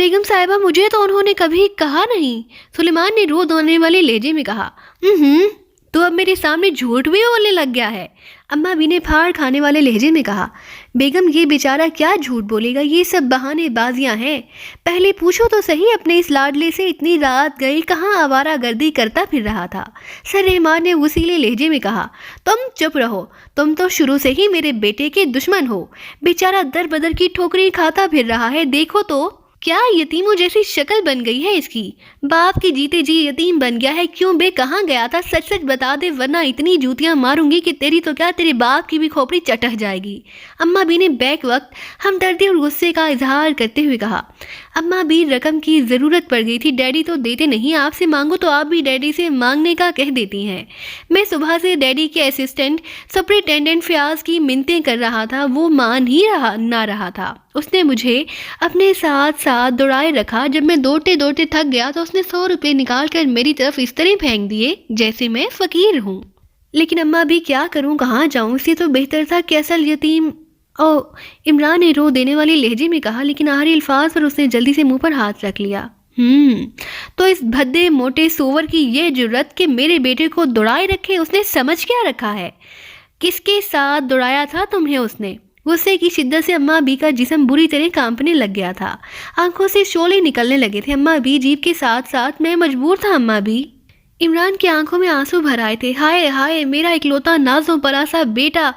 بیگم صاحبہ مجھے تو انہوں نے کبھی کہا نہیں، سلیمان نے رو دھونے والے لہجے میں کہا۔ تو اب میرے سامنے جھوٹ بھی بولنے لگ گیا ہے، اماں بھی نے پھاڑ کھانے والے لہجے میں کہا۔ بیگم یہ بیچارہ کیا جھوٹ بولے گا، یہ سب بہانے بازیاں ہیں، پہلے پوچھو تو صحیح اپنے اس لاڈلے سے اتنی رات گئی کہاں آوارہ گردی کرتا پھر رہا تھا۔ سر رحمان نے وسیلے لہجے میں کہا۔ تم چپ رہو، تم تو شروع سے ہی میرے بیٹے کے دشمن ہو، بیچارہ در بدر کی ٹھوکری کھاتا پھر رہا ہے، دیکھو تو کیا یتیموں جیسی شکل بن گئی ہے اس کی، باپ کی جیتے جی یتیم بن گیا ہے۔ کیوں بے کہاں گیا تھا، سچ سچ بتا دے ورنہ اتنی جوتیاں ماروں گی کہ تیری تو کیا تیرے باپ کی بھی کھوپڑی چٹک جائے گی، اماں بھی نے بیک وقت ہمدردی اور غصے کا اظہار کرتے ہوئے کہا۔ اماں بھی رقم کی ضرورت پڑ گئی تھی، ڈیڈی تو دیتے نہیں، آپ سے مانگو تو آپ بھی ڈیڈی سے مانگنے کا کہہ دیتی ہیں۔ میں صبح سے ڈیڈی کے اسسٹنٹ سپرنٹینڈنٹ فیاض کی منتیں کر رہا تھا، وہ مان ہی نہ رہا تھا، اس نے مجھے اپنے ساتھ دوڑائے رکھا، جب میں دوڑتے دوڑتے تھک گیا تو اس نے 100 روپے نکال کر میری طرف اس طرح پھینک دیے جیسے میں فقیر ہوں۔ لیکن اماں بھی کیا کروں، کہاں جاؤں، اس سے تو بہتر تھا کہ اصل یتیم عمران نے رو دینے والی لہجے میں کہا، لیکن آخری الفاظ پر اس نے جلدی سے منہ پر ہاتھ رکھ لیا۔ تو اس بھدے موٹے سور کی یہ جرت کہ میرے بیٹے کو دوڑائے رکھے، اس نے سمجھ کیا رکھا ہے، کس کے ساتھ دوڑایا تھا تمہیں اس نے؟ غصے کی شدت سے اماں بی کا جسم بری طرح کانپنے لگ گیا تھا، آنکھوں سے شعلے نکلنے لگے تھے۔ اماں بی جیب کے ساتھ ساتھ میں مجبور تھا اماں بی۔ عمران کی آنکھوں میں آنسو بھر آئے تھے۔ ہائے ہائے، میرا اکلوتا نازوں پراسا بیٹا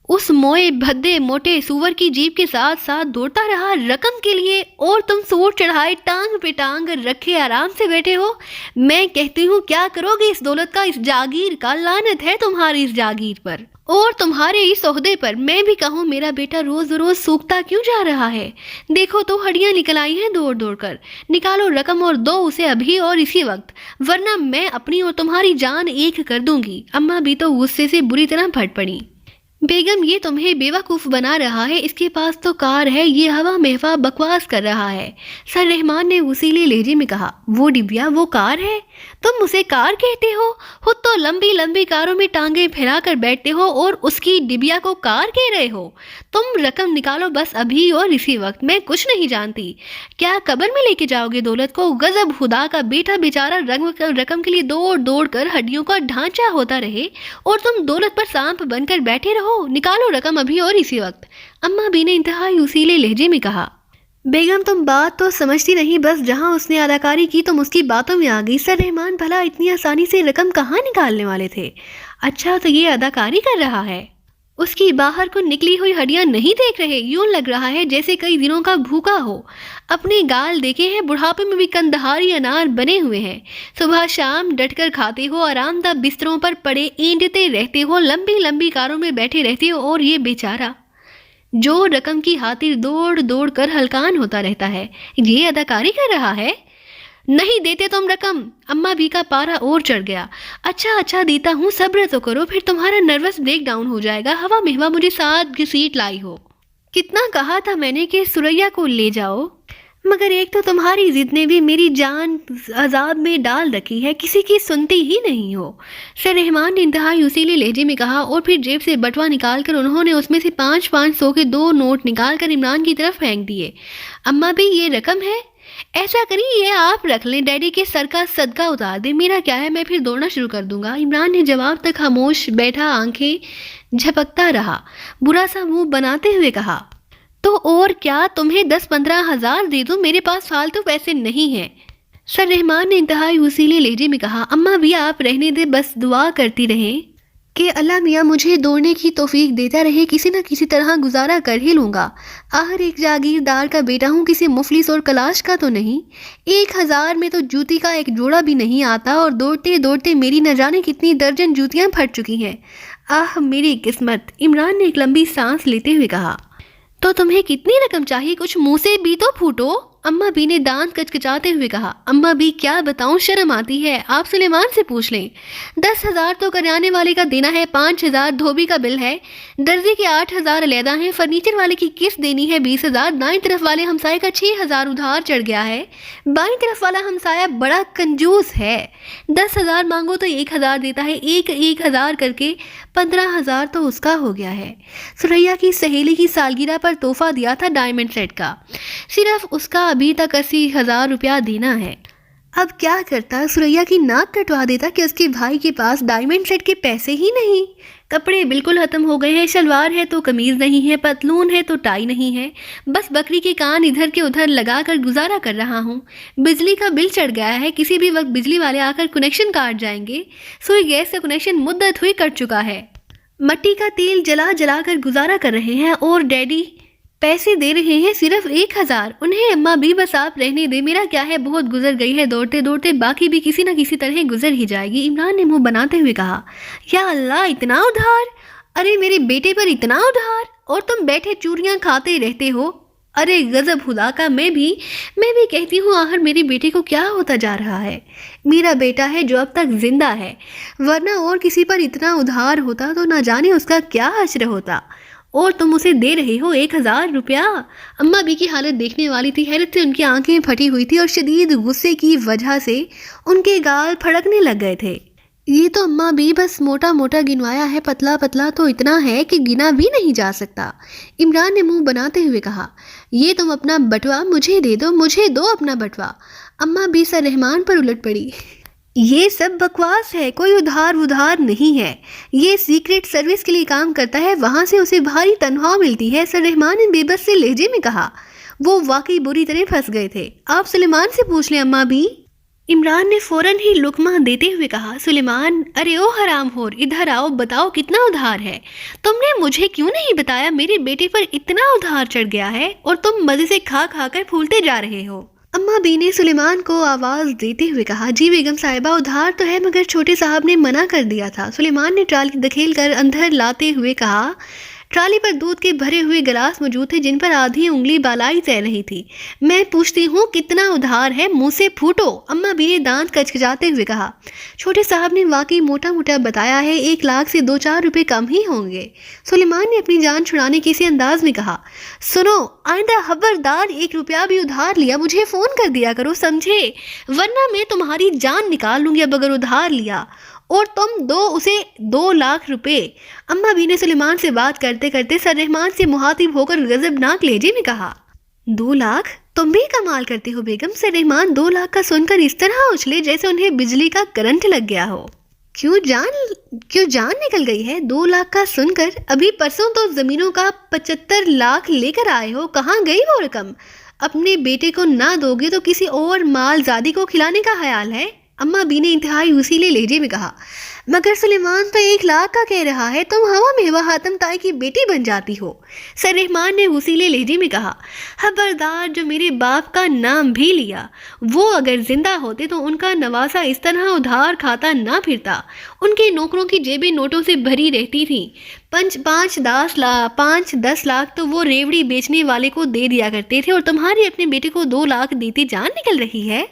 اس موئے بھدے موٹے سور کی جیب کے ساتھ ساتھ دوڑتا رہا رقم کے لیے، اور تم سور چڑھائے ٹانگ پہ ٹانگ رکھے آرام سے بیٹھے ہو۔ میں کہتی ہوں کیا کرو گے اس دولت کا، اس جاگیر کا؟ لعنت ہے تمہاری اس جاگیر پر اور تمہارے اس عہدے پر۔ میں بھی کہوں میرا بیٹا روز روز سوکھتا کیوں جا رہا ہے، دیکھو تو ہڈیاں نکل آئی ہیں دوڑ دوڑ کر، نکالو رقم اور دو اسے ابھی اور اسی وقت، ورنہ میں اپنی اور تمہاری جان ایک کر دوں گی۔ اماں بھی تو غصے سے بری طرح پھٹ پڑی۔ بیگم یہ تمہیں بیوقوف بنا رہا ہے، اس کے پاس تو کار ہے، یہ ہوا محوا بکواس کر رہا ہے، سر رحمان نے وسیلے لہجے میں کہا۔ وہ ڈبیا وہ کار ہے، تم اسے کار کہتے ہو؟ خود تو لمبی لمبی کاروں میں ٹانگیں پھیلا کر بیٹھتے ہو اور اس کی ڈبیا کو کار کہہ رہے ہو؟ تم رقم نکالو بس ابھی اور اسی وقت، میں کچھ نہیں جانتی۔ کیا قبر میں لے کے جاؤ گے دولت کو؟ غضب خدا کا بیٹا بیچارہ رقم کے لیے دوڑ دوڑ کر ہڈیوں کا ڈھانچہ ہوتا رہے اور تم دولت پر سانپ بن کر بیٹھے رہو۔ نکالو رقم ابھی اور اسی وقت، اماں بی نے انتہائی اصیلے لہجے میں کہا۔ بیگم تم بات تو سمجھتی نہیں، بس جہاں اس نے اداکاری کی تم اس کی باتوں میں آ گئی۔ سر رحمان بھلا اتنی آسانی سے رقم کہاں نکالنے والے تھے؟ اچھا تو یہ اداکاری کر رہا ہے، اس کی باہر کو نکلی ہوئی ہڈیاں نہیں دیکھ رہے؟ یوں لگ رہا ہے جیسے کئی دنوں کا بھوکا ہو، اپنے گال دیکھے ہیں، بڑھاپے میں بھی کندہاری انار بنے ہوئے ہیں، صبح شام ڈٹ کر کھاتے ہو، آرام دہ بستروں پر پڑے اینڈتے رہتے ہو، لمبی لمبی کاروں میں بیٹھے رہتے ہو، اور یہ بیچارہ جو رقم کی خاطر دوڑ دوڑ کر ہلکان ہوتا رہتا ہے، یہ اداکاری کر رہا ہے؟ نہیں دیتے تم رقم؟ اماں بی کا پارا اور چڑھ گیا۔ اچھا دیتا ہوں، صبر تو کرو، پھر تمہارا نروس بریک ڈاؤن ہو جائے گا۔ ہوا مہوا مجھے ساتھ گھسیٹ لائی ہو، کتنا کہا تھا میں نے کہ سریا کو لے جاؤ، مگر ایک تو تمہاری ضد نے بھی میری جان عذاب میں ڈال رکھی ہے، کسی کی سنتی ہی نہیں ہو، سر رحمان نے انتہائی اصیلے لہجے میں کہا، اور پھر جیب سے بٹوا نکال کر انہوں نے اس میں سے 500 کے 2 نوٹ نکال کر عمران کی طرف پھینک دیے۔ اماں بھی یہ رقم ہے، ایسا کریے یہ آپ رکھ لیں، ڈیڈی کے سر کا صدقہ اتار دیں، میرا کیا ہے، میں پھر دوڑنا شروع کر دوں گا۔ عمران نے جواب تک خاموش بیٹھا آنکھیں جھپکتا رہا، برا سا منہ بناتے ہوئے کہا، تو اور کیا، تمہیں 10-15 ہزار دے دوں، میرے پاس فالتو پیسے نہیں ہیں، سر رحمان نے انتہائی وسیلے لہجے میں کہا۔ اماں بھی آپ رہنے دے، بس دعا کرتی رہیں کہ اللہ میاں مجھے دوڑنے کی توفیق دیتا رہے، کسی نہ کسی طرح گزارا کر ہی لوں گا، آخر ایک جاگیردار کا بیٹا ہوں، کسی مفلس اور کلاش کا تو نہیں، 1000 میں تو جوتی کا ایک جوڑا بھی نہیں آتا، اور دوڑتے دوڑتے میری نہ جانے کتنی درجن جوتیاں پھٹ چکی ہیں، آہ میری قسمت۔ عمران نے ایک لمبی سانس لیتے ہوئے کہا۔ تو تمہیں کتنی رقم چاہیے، کچھ منہ سے بھی تو پھوٹو، اماں بی نے دانت کچکچاتے ہوئے کہا۔ اماں بی کیا بتاؤں، شرم آتی ہے، آپ سلیمان سے پوچھ لیں، 10,000 تو کریانے والے کا دینا ہے، 5,000 دھوبی کا بل ہے، درزی کے 8,000 علیحدہ ہیں، فرنیچر والے کی قسط دینی ہے 20,000، دائیں طرف والے ہمسائے کا 6,000 ادھار چڑھ گیا ہے، بائیں طرف والا ہمسایہ بڑا کنجوس ہے، 10,000 مانگو تو 1,000 دیتا ہے، 1,000 کر کے 15,000 تو اس کا ہو گیا ہے۔ سریا کی سہیلی کی سالگرہ پر تحفہ دیا تھا ڈائمنڈ سیٹ کا، صرف اس کا ابھی تک 80,000 روپیہ دینا ہے۔ اب کیا کرتا، سریا کی ناک کٹوا دیتا کہ اس کے بھائی کے پاس ڈائمنڈ سیٹ کے پیسے ہی نہیں۔ کپڑے بالکل ختم ہو گئے ہیں، شلوار ہے تو قمیض نہیں ہے، پتلون ہے تو ٹائی نہیں ہے، بس بکری کے کان ادھر کے ادھر لگا کر گزارا کر رہا ہوں۔ بجلی کا بل چڑھ گیا ہے، کسی بھی وقت بجلی والے آ کر کنیکشن کاٹ جائیں گے۔ سوئی گیس کا کنیکشن مدت ہوئی کٹ چکا ہے، مٹی کا تیل جلا جلا کر گزارا کر رہے ہیں، اور ڈیڈی پیسے دے رہے ہیں صرف 1,000۔ انہیں اماں بھی بس آپ رہنے دے، میرا کیا ہے، بہت گزر گئی ہے دوڑتے دوڑتے، باقی بھی کسی نہ کسی طرح گزر ہی جائے گی۔ عمران نے منہ بناتے ہوئے کہا، یا اللہ اتنا ادھار، ارے میرے بیٹے پر اتنا ادھار، اور تم بیٹھے چوریاں کھاتے رہتے ہو۔ ارے غضب خدا کا، میں بھی کہتی ہوں آخر میرے بیٹے کو کیا ہوتا جا رہا ہے۔ میرا بیٹا ہے جو اب تک زندہ ہے، ورنہ اور کسی پر اتنا ادھار ہوتا تو نہ جانے اس کا کیا حشر ہوتا، اور تم اسے دے رہے ہو 1,000 روپیہ۔ اماں بھی کی حالت دیکھنے والی تھی، حیرت سے ان کی آنکھیں پھٹی ہوئی تھی اور شدید غصے کی وجہ سے ان کے گال پھڑکنے لگ گئے تھے۔ یہ تو اماں بھی بس موٹا موٹا گنوایا ہے، پتلا پتلا تو اتنا ہے کہ گنا بھی نہیں جا سکتا۔ عمران نے منہ بناتے ہوئے کہا، یہ تم اپنا بٹوا مجھے دے دو، مجھے دو اپنا بٹوا۔ اماں بھی سر رحمان پر الٹ پڑی، یہ سب بکواس ہے، کوئی ادھار نہیں ہے، یہ سیکرٹ سروس کے لیے کام کرتا ہے، وہاں سے اسے بھاری تنخواہ ملتی ہے۔ سر رحمان نے بے بس سے لہجے میں کہا، وہ واقعی بری طرح پھنس گئے تھے، آپ سلیمان سے پوچھ لیں اماں بھی۔ عمران نے فوراً ہی لقمہ دیتے ہوئے کہا، سلیمان، ارے او حرام خور، ادھر آؤ، بتاؤ کتنا ادھار ہے؟ تم نے مجھے کیوں نہیں بتایا؟ میرے بیٹے پر اتنا ادھار چڑھ گیا ہے اور تم مزے سے کھا کھا کر پھولتے جا رہے ہو۔ اماں بی نے سلیمان کو آواز دیتے ہوئے کہا، جی بیگم صاحبہ، ادھار تو ہے مگر چھوٹے صاحب نے منع کر دیا تھا۔ سلیمان نے ٹرالی دھکیل کر اندر لاتے ہوئے کہا، ٹرالی پر دودھ کے بھرے ہوئے گلاس موجود تھے جن پر آدھی انگلی بالائی تیر رہی تھی۔ میں پوچھتی ہوں کتنا ادھار ہے، منہ سے پھوٹو۔ اماں بھی نے دانت کچکچاتے ہوئے کہا، چھوٹے صاحب نے واقعی موٹا موٹا بتایا ہے، 1,00,000 سے 2-4 روپے کم ہی ہوں گے۔ سلیمان نے اپنی جان چھڑانے کے اسی انداز میں کہا، سنو، آئندہ خبردار 1 روپیہ بھی ادھار لیا مجھے فون کر دیا کرو، سمجھے؟ ورنہ میں تمہاری جان نکال لوں گی اب اگر ادھار لیا، اور تم دو اسے 2,00,000 روپے۔ اماں بھی نے سلیمان سے بات کرتے کرتے سر رحمان سے مخاطب ہو کر غضبناک لہجے میں کہا، 2,00,000؟ تم بھی کمال کرتے ہو بیگم۔ سر رحمان 2,00,000 کا سن کر اس طرح اچھلے جیسے انہیں بجلی کا کرنٹ لگ گیا ہو۔ کیوں جان نکل گئی ہے؟ 2,00,000 کا سن کر؟ ابھی پرسوں تو زمینوں کا 75,00,000 لے کر آئے ہو، کہاں گئی وہ رقم؟ اپنے بیٹے کو نہ دو گے تو کسی اور مال زادی کو کھلانے کا خیال ہے؟ اماں بی نے انتہائی وسیلے لہجے میں کہا، مگر سلیمان تو 1,00,000 کا کہہ رہا ہے، تم ہوا میں ہوا حاتم تائی کی بیٹی بن جاتی ہو۔ سر رحمان نے وسیلے لہجے میں کہا، خبردار، جو میرے باپ کا نام بھی لیا، وہ اگر زندہ ہوتے تو ان کا نواسا اس طرح ادھار کھاتا نہ پھرتا۔ ان کے نوکروں کی جیبیں نوٹوں سے بھری رہتی تھیں، 5-10 لاکھ تو وہ ریوڑی بیچنے والے کو دے دیا کرتے تھے، اور تمہارے اپنے بیٹے کو 2,00,000 دیتے جان نکل رہی ہے۔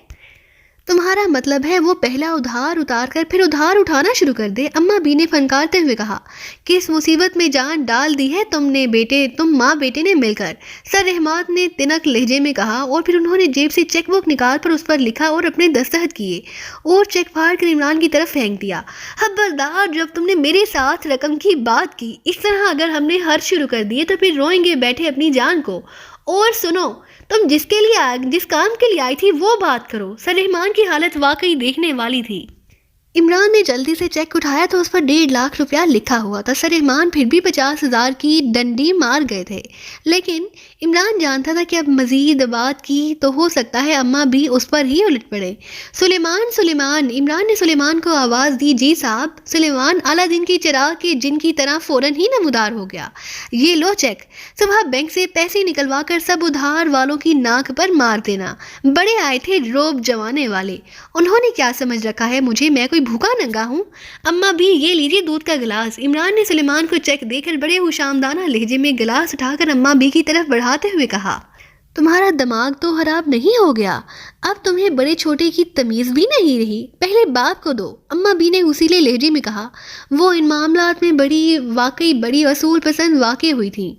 تمہارا مطلب ہے وہ پہلا ادھار اتار کر پھر ادھار اٹھانا شروع کر دے؟ اماں بی نے فنکارتے ہوئے کہا، کس مصیبت میں جان ڈال دی ہے تم ماں بیٹے نے مل کر؟ سر رحمان نے تنک لہجے میں کہا، اور پھر انہوں نے جیب سے چیک بک نکال پر اس پر لکھا اور اپنے دستخط کیے اور چیک پھاڑ کر عمران کی طرف پھینک دیا۔ خبردار، جب تم نے میرے ساتھ رقم کی بات کی اس طرح اگر ہم نے خرچ شروع کر دیے تو پھر روئیں گے بیٹھے اپنی جان کو۔ اور سنو، تم جس کام کے لیے آئی تھی وہ بات کرو۔ سر رحمان کی حالت واقعی دیکھنے والی تھی۔ عمران نے جلدی سے چیک اٹھایا تو اس پر 1,50,000 روپیہ لکھا ہوا تھا۔ سر رحمان پھر بھی 50,000 کی ڈنڈی مار گئے تھے، لیکن عمران جانتا تھا کہ اب مزید بات کی تو ہو سکتا ہے اماں بھی اس پر ہی الٹ پڑے۔ سلیمان! عمران نے سلیمان کو آواز دی، جی صاحب۔ سلیمان اعلیٰ دن کی چراغ کے جن کی طرح فوراً ہی نمودار ہو گیا، یہ لو چیک، صبح بینک سے پیسے نکلوا کر سب ادھار والوں کی ناک پر مار دینا۔ بڑے آئے تھے روب جوانے والے، انہوں نے کیا سمجھ رکھا ہے مجھے، میں کوئی بھوکا ننگا ہوں؟ اماں بھی، یہ لیجیے دودھ کا گلاس۔ عمران نے سلیمان کو چیک دے کر بڑے خوشامدانہ لہجے میں گلاس اٹھا کر اماں بھی کی طرف بڑھاتے ہوئے کہا، تمہارا دماغ تو خراب نہیں ہو گیا؟ اب تمہیں بڑے چھوٹے کی تمیز بھی نہیں رہی، پہلے باپ کو دو۔ اماں بھی نے وسیلے لہجے میں کہا، وہ ان معاملات میں واقعی بڑی اصول پسند واقع ہوئی تھی۔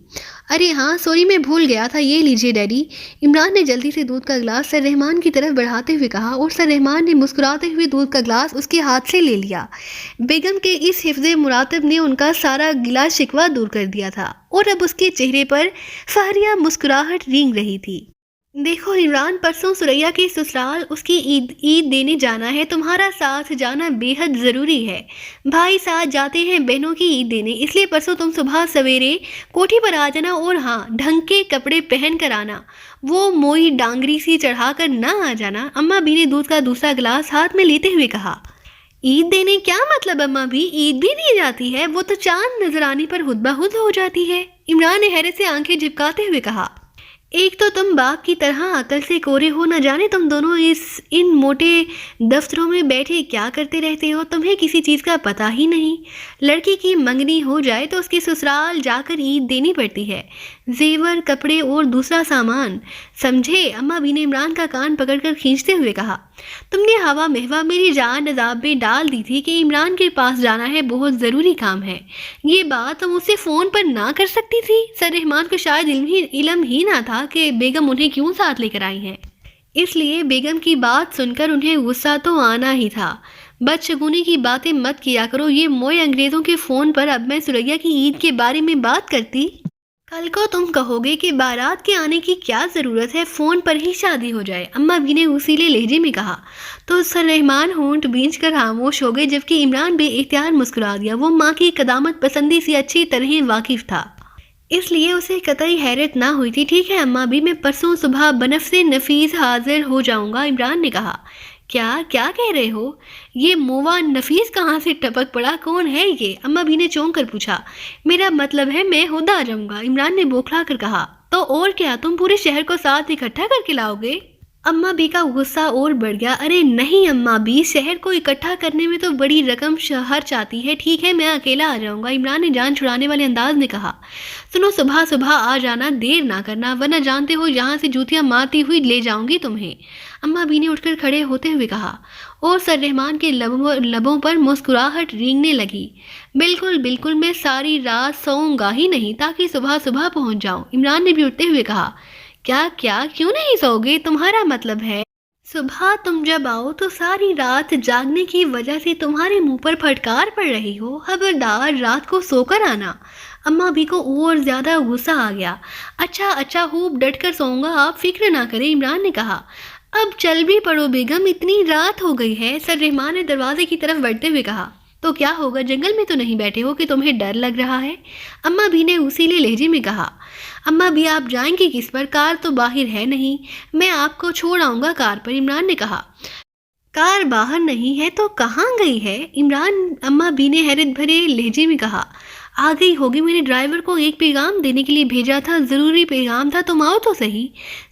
ارے ہاں سوری، میں بھول گیا تھا، یہ لیجیے ڈیڈی۔ عمران نے جلدی سے دودھ کا گلاس سر رحمان کی طرف بڑھاتے ہوئے کہا اور سر رحمان نے مسکراتے ہوئے دودھ کا گلاس اس کے ہاتھ سے لے لیا۔ بیگم کے اس حفظ مراتب نے ان کا سارا گلا شکوہ دور کر دیا تھا اور اب اس کے چہرے پر فہریہ مسکراہٹ رینگ رہی تھی۔ دیکھو عمران، پرسوں سریا کے سسرال اس کی عید دینے جانا ہے، تمہارا ساتھ جانا بے حد ضروری ہے۔ بھائی ساتھ جاتے ہیں بہنوں کی عید دینے، اس لیے پرسوں تم صبح سویرے کوٹھی پر آ جانا، اور ہاں ڈھنگ کے کپڑے پہن کر آنا، وہ موئی ڈانگری سی چڑھا کر نہ آ جانا۔ اماں بھی نے دودھ کا دوسرا گلاس ہاتھ میں لیتے ہوئے کہا۔ عید دینے کیا مطلب اماں بھی؟ عید بھی دی جاتی ہے؟ وہ تو چاند نظر آنے پر خود بخود ہو جاتی ہے۔ عمران نے حیرت سے آنکھیں جھپکاتے ہوئے کہا۔ ایک تو تم باغ کی طرح عقل سے کورے ہو، نہ جانے تم دونوں ان موٹے دفتروں میں بیٹھے کیا کرتے رہتے ہو، تمہیں کسی چیز کا پتہ ہی نہیں۔ لڑکی کی منگنی ہو جائے تو اس کے سسرال جا کر عید دینی پڑتی ہے، زیور، کپڑے اور دوسرا سامان، سمجھے؟ اماں بھی نے عمران کا کان پکڑ کر کھینچتے ہوئے کہا۔ تم نے ہوا مہوا میری جان عذاب میں ڈال دی تھی کہ عمران کے پاس جانا ہے، بہت ضروری کام ہے، یہ بات تم اسے فون پر نہ کر سکتی تھی؟ سر رحمان کو شاید علم ہی نہ تھا کہ بیگم انہیں کیوں ساتھ لے کر آئی ہیں، اس لیے بیگم کی بات سن کر انہیں غصہ تو آنا ہی تھا۔ بدشگونی کی باتیں مت کیا کرو، یہ موئے انگریزوں کے فون پر اب میں سریا کی عید کے بارے میں بات کرتی، کل کو تم کہو گے کہ بارات کے آنے کی کیا ضرورت ہے، فون پر ہی شادی ہو جائے، اماں بھی نے اصیلے لہجے میں کہا۔ تو سر رحمان ہونٹ بھینچ کر خاموش ہو گئے، جبکہ عمران بے اختیار مسکرا دیا۔ وہ ماں کی قدامت پسندی سے اچھی طرح واقف تھا، اس لیے اسے قطعی حیرت نہ ہوئی تھی۔ ٹھیک ہے اماں بھی، میں پرسوں صبح بنفسِ نفیس حاضر ہو جاؤں گا، عمران نے کہا۔ کیا کہہ رہے ہو؟ یہ مووا نفیس کہاں سے ٹپک پڑا؟ کون ہے یہ؟ اماں بھی نے چونک کر پوچھا۔ میرا مطلب ہے میں خود آ جاؤں گا، عمران نے بوکھلا کر کہا۔ تو اور کیا، تم پورے شہر کو ساتھ اکٹھا کر کے لاؤ گے؟ اماں بھی کا غصہ اور بڑھ گیا۔ ارے نہیں اماں بھی، شہر کو اکٹھا کرنے میں تو بڑی رقم خرچ آتی ہے، ٹھیک ہے میں اکیلا آ جاؤں گا، عمران نے جان چھڑانے والے انداز میں کہا۔ سنو، صبح صبح آ جانا، دیر نہ کرنا، ورنہ جانتے ہو یہاں سے جوتیاں مارتی ہوئی لے جاؤں گی تمہیں، اماں بھی نے اٹھ کر کھڑے ہوتے ہوئے کہا، اور سر رحمان کے لبوں پر مسکراہٹ رینگنے لگی۔ بالکل بالکل، میں ساری رات سوؤں گا ہی نہیں تاکہ صبح صبح پہنچ جاؤں، عمران نے بھی اٹھتے ہوئے کہا۔ کیا کیوں نہیں سو گے؟ تمہارا مطلب ہے صبح تم جب آؤ تو ساری رات جاگنے کی وجہ سے تمہارے منہ پر پھٹکار پڑ رہی ہو، خبردار رات کو سو کر آنا۔ اماں بھی کو اور زیادہ غصہ آ گیا۔ اچھا خوب ڈٹ کر سوؤں گا، آپ فکر نہ کریں، عمران نے کہا۔ اب چل بھی پڑو بیگم، اتنی رات ہو گئی ہے، سر رحمان نے دروازے کی طرف بڑھتے ہوئے کہا۔ تو کیا ہوگا، جنگل میں تو نہیں بیٹھے ہو کہ تمہیں ڈر لگ رہا ہے، اماں بھی نے اصیلے لہجے میں کہا۔ اماں بھی آپ جائیں گی کس پر؟ کار تو باہر ہے نہیں، میں آپ کو چھوڑ آؤں گا کار پر، عمران نے کہا۔ کار باہر نہیں ہے تو کہاں گئی ہے عمران؟ اماں بھی نے حیرت بھرے لہجے میں کہا۔ آ گئی ہوگی، میں نے ڈرائیور کو ایک پیغام دینے کے لیے بھیجا تھا، ضروری پیغام تھا، تم آؤ تو صحیح،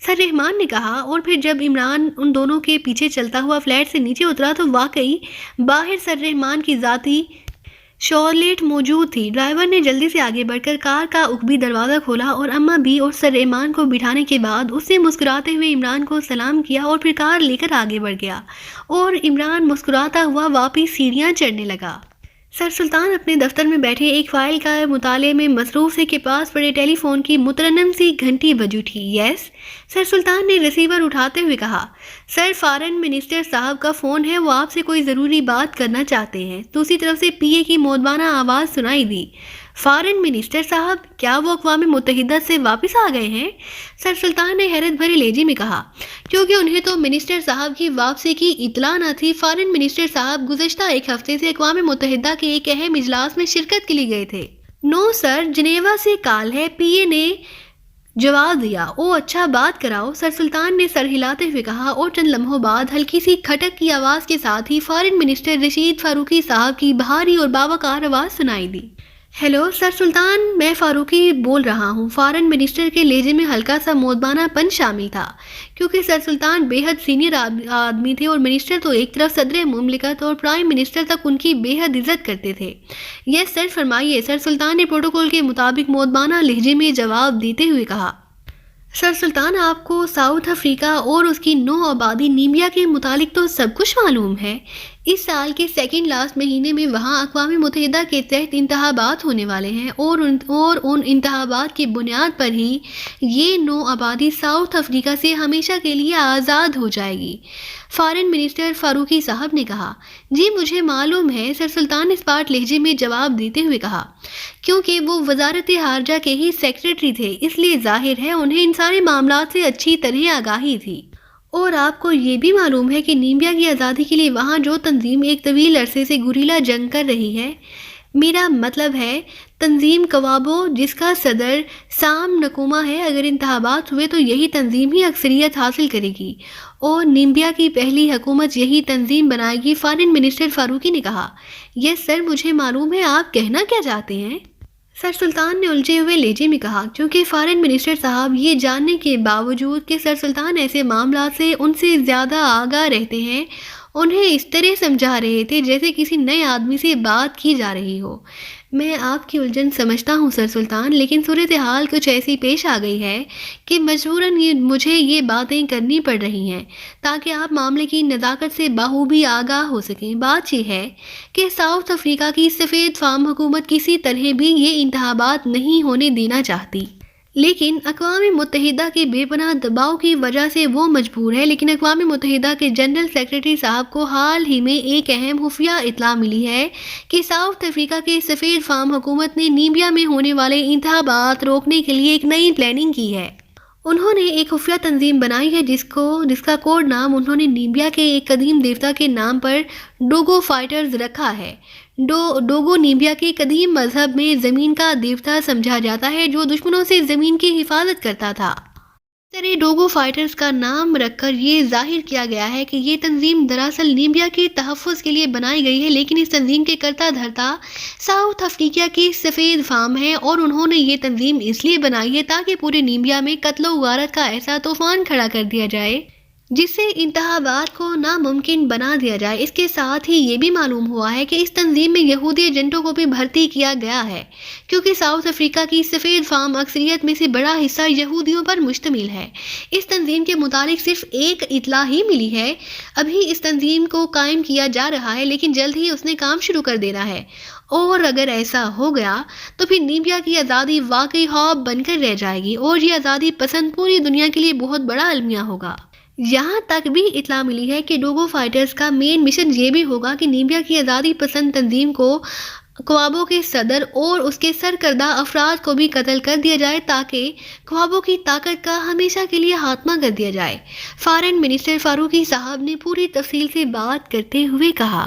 سر رحمان نے کہا۔ اور پھر جب عمران ان دونوں کے پیچھے چلتا ہوا فلیٹ سے نیچے اترا تو واقعی باہر سر رحمان کی ذاتی شارلیٹ موجود تھی۔ ڈرائیور نے جلدی سے آگے بڑھ کر کار کا عقبی دروازہ کھولا اور اماں بھی اور سر رحمان کو بٹھانے کے بعد اس سے مسکراتے ہوئے عمران کو سلام کیا اور پھر کار لے کر آگے بڑھ گیا اور عمران مسکراتا ہوا واپس سیڑھیاں چڑھنے لگا۔ سر سلطان اپنے دفتر میں بیٹھے ایک فائل کا مطالعے میں مصروف تھے کہ پاس پڑے ٹیلی فون کی مترنم سی گھنٹی بج اٹھی۔ یس، سر سلطان نے ریسیور اٹھاتے ہوئے کہا۔ سر، فارن منسٹر صاحب کا فون ہے، وہ آپ سے کوئی ضروری بات کرنا چاہتے ہیں، دوسری طرف سے پی اے کی مودبانہ آواز سنائی دی۔ فارن منسٹر صاحب؟ کیا وہ اقوام متحدہ سے واپس آ گئے ہیں؟ سر سلطان نے حیرت بھرے لہجے میں کہا۔ کیونکہ انہیں تو منسٹر صاحب کی واپسی کی اطلاع نہ تھی، فارن منسٹر صاحب گزشتہ ایک ہفتے سے اقوام متحدہ کے ایک اہم اجلاس میں شرکت کے لیے گئے تھے۔ نو سر، جنیوا سے کال ہے، پی اے نے جواب دیا۔ او اچھا، بات کراؤ، سر سلطان نے سر ہلاتے ہوئے کہا، اور چند لمحوں بعد ہلکی سی کھٹک کی آواز کے ساتھ ہی فارن منسٹر رشید فاروقی صاحب کی بھاری اور باوقار آواز سنائی دی۔ ہیلو سر سلطان، میں فاروقی بول رہا ہوں۔ فارن منسٹر کے لہجے میں ہلکا سا مودبانہ پن شامل تھا، کیونکہ سر سلطان بے حد سینئر آدمی تھے اور منسٹر تو ایک طرف صدر مملکت اور پرائم منسٹر تک ان کی بے حد عزت کرتے تھے۔ یس سر، فرمائیے، سر سلطان نے پروٹوکول کے مطابق مودبانہ لہجے میں جواب دیتے ہوئے کہا۔ سر سلطان، آپ کو ساؤتھ افریقہ اور اس کی نو آبادی نیمبیا کے متعلق تو سب کچھ معلوم ہے، اس سال کے سیکنڈ لاسٹ مہینے میں وہاں اقوام متحدہ کے تحت انتخابات ہونے والے ہیں اور ان انتخابات کی بنیاد پر ہی یہ نو آبادی ساؤتھ افریقہ سے ہمیشہ کے لیے آزاد ہو جائے گی۔ فارن منسٹر فاروقی صاحب نے کہا، جی مجھے معلوم ہے، سر سلطان اسپاٹ لہجے میں جواب دیتے ہوئے کہا، کیونکہ وہ وزارت خارجہ کے ہی سیکرٹری تھے، اس لیے ظاہر ہے انہیں ان سارے معاملات سے اچھی طرح آگاہی تھی۔ اور آپ کو یہ بھی معلوم ہے کہ نیمبیا کی آزادی کے لیے وہاں جو تنظیم ایک طویل عرصے سے گریلا جنگ کر رہی ہے، میرا مطلب ہے تنظیم کوابو، جس کا صدر سام نکوما ہے، اگر انتخابات ہوئے تو یہی تنظیم ہی اکثریت حاصل کرے گی اور نیمبیا کی پہلی حکومت یہی تنظیم بنائے گی۔ فارن منسٹر فاروقی نے کہا، یس سر، مجھے معلوم ہے آپ کہنا کیا چاہتے ہیں۔ سر سلطان نے الجھے ہوئے لہجے میں کہا، کیونکہ فارن منسٹر صاحب یہ جاننے کے باوجود کہ سر سلطان ایسے معاملات سے ان سے زیادہ آگاہ رہتے ہیں، انہیں اس طرح سمجھا رہے تھے جیسے کسی نئے آدمی سے بات کی جا رہی ہو۔ میں آپ کی الجھن سمجھتا ہوں سر سلطان، لیکن صورتحال کچھ ایسی پیش آ گئی ہے کہ مجبوراً مجھے یہ باتیں کرنی پڑ رہی ہیں تاکہ آپ معاملے کی نزاکت سے بخوبی آگاہ ہو سکیں۔ بات یہ ہے کہ ساؤتھ افریقہ کی سفید فام حکومت کسی طرح بھی یہ انتخابات نہیں ہونے دینا چاہتی، لیکن اقوام متحدہ کے بے پناہ دباؤ کی وجہ سے وہ مجبور ہے۔ لیکن اقوام متحدہ کے جنرل سیکرٹری صاحب کو حال ہی میں ایک اہم خفیہ اطلاع ملی ہے کہ ساؤتھ افریقہ کے سفید فام حکومت نے نیمبیا میں ہونے والے انتخابات روکنے کے لیے ایک نئی پلاننگ کی ہے۔ انہوں نے ایک خفیہ تنظیم بنائی ہے جس کا کوڈ نام انہوں نے نیمبیا کے ایک قدیم دیوتا کے نام پر ڈوگو فائٹرز رکھا ہے۔ ڈوگو نیمبیا کے قدیم مذہب میں زمین کا دیوتا سمجھا جاتا ہے جو دشمنوں سے زمین کی حفاظت کرتا تھا۔ اس طرح ڈوگو فائٹرز کا نام رکھ کر یہ ظاہر کیا گیا ہے کہ یہ تنظیم دراصل نیمبیا کے تحفظ کے لیے بنائی گئی ہے، لیکن اس تنظیم کے کرتا دھرتا ساؤتھ افریقہ کی سفید فام ہے اور انہوں نے یہ تنظیم اس لیے بنائی ہے تاکہ پورے نیمبیا میں قتل و غارت کا ایسا طوفان کھڑا کر دیا جائے جس سے انتخابات کو ناممکن بنا دیا جائے۔ اس کے ساتھ ہی یہ بھی معلوم ہوا ہے کہ اس تنظیم میں یہودی ایجنٹوں کو بھی بھرتی کیا گیا ہے، کیونکہ ساؤتھ افریقہ کی سفید فام اکثریت میں سے بڑا حصہ یہودیوں پر مشتمل ہے۔ اس تنظیم کے متعلق صرف ایک اطلاع ہی ملی ہے، ابھی اس تنظیم کو قائم کیا جا رہا ہے، لیکن جلد ہی اس نے کام شروع کر دینا ہے، اور اگر ایسا ہو گیا تو پھر نیمبیا کی آزادی واقعی خواب بن کر رہ جائے گی اور یہ آزادی پسند پوری دنیا کے لیے بہت بڑا المیہ ہوگا۔ یہاں تک بھی اطلاع ملی ہے کہ ڈوگو فائٹرز کا مین مشن یہ بھی ہوگا کہ نیمبیا کی آزادی پسند تنظیم کو کوابو کے صدر اور اس کے سرکردہ افراد کو بھی قتل کر دیا جائے تاکہ کوابو کی طاقت کا ہمیشہ کے لیے خاتمہ کر دیا جائے۔ فارن منسٹر فاروقی صاحب نے پوری تفصیل سے بات کرتے ہوئے کہا۔